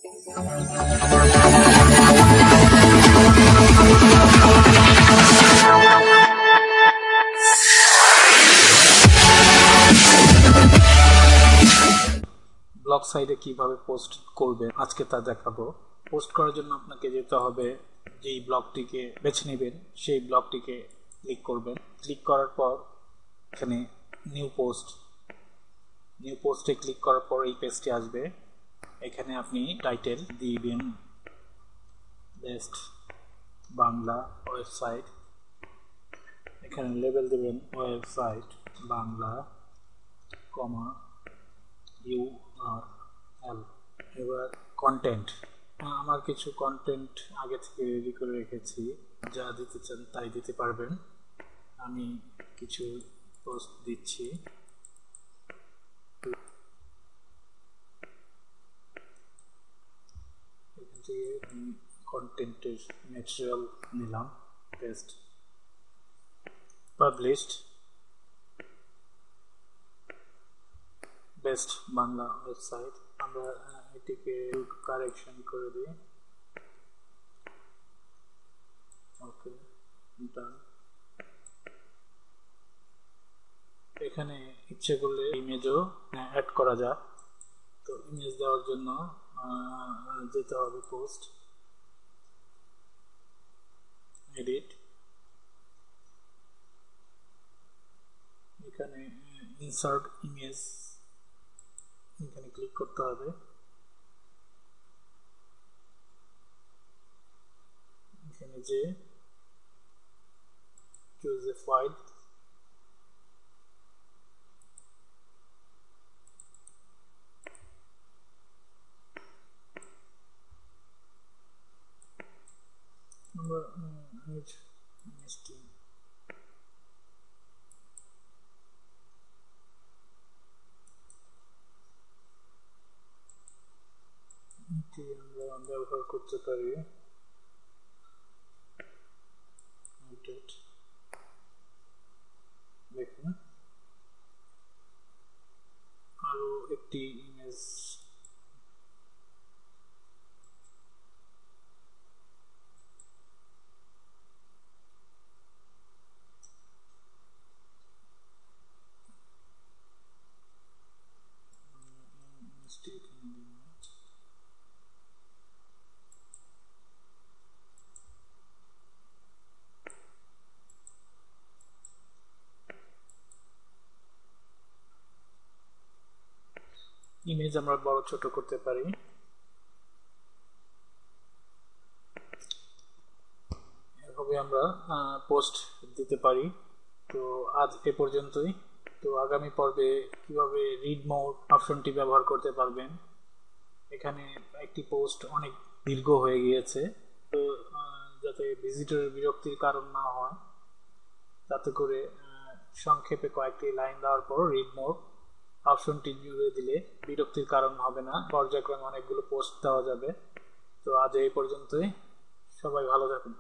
Blog সাইটে কিভাবে post করবেন আজকে তা দেখাবো। পোস্ট করার জন্য আপনাকে যেতে হবে, যেই ব্লগটিকে বেছে নেবেন সেই ব্লগটিকে ক্লিক করবেন। ক্লিক করার পর এখানে নিউ পোস্টে ক্লিক করার পর এই পেজটি আসবে। এখানে আপনি টাইটেল দিবেন বেস্ট বাংলা ওয়েবসাইট, এখানে লেবেল দেবেন ওয়েবসাইট বাংলা কমা URL। এবার কন্টেন্ট, আমার কিছু কন্টেন্ট আগে থেকে রেডি করে রেখেছি, যা দিতে চান তাই দিতে পারবেন। আমি কিছু পোস্ট দিচ্ছি। এখান থেকে কন্টেন্টের ম্যাটেরিয়াল নিলাম, paste, published best Bangla website. আমরা এটিকে কারেকশন করে দিই। ওকে, ডান। এখানে ইচ্ছে করলে ইমেজও অ্যাড করা যায়। তো ইমেজ দেওয়ার জন্য যেতে হবে পোস্ট, এডিট, এখানে ইনসার্ট ইমেজ, এখানে ক্লিক করতে হবে। এখানে যে চুজ এ ফাইল, আমরা ব্যবহার করতে পারি। দেখুন আরো একটি ইমেজ আমরা বড় ছোট করতে পারি। এভাবে আমরা পোস্ট দিতে পারি। তো আজ এ পর্যন্তই। তো আগামী পর্বে কিভাবে রিড মোর অপশনটি ব্যবহার করতে পারবেন। এখানে একটি পোস্ট অনেক দীর্ঘ হয়ে গিয়েছে, তো যাতে ভিজিটরের বিরক্তির কারণ না হয়, তাতে করে সংক্ষেপে কয়েকটি লাইন দেওয়ার পর রিড মোর অপশনটি জুড়ে দিলে বিরক্তির কারণ হবে না, পর্যায়ক্রমে অনেকগুলো পোস্ট দেওয়া যাবে। তো আজ এই পর্যন্তই, সবাই ভালো থাকুন।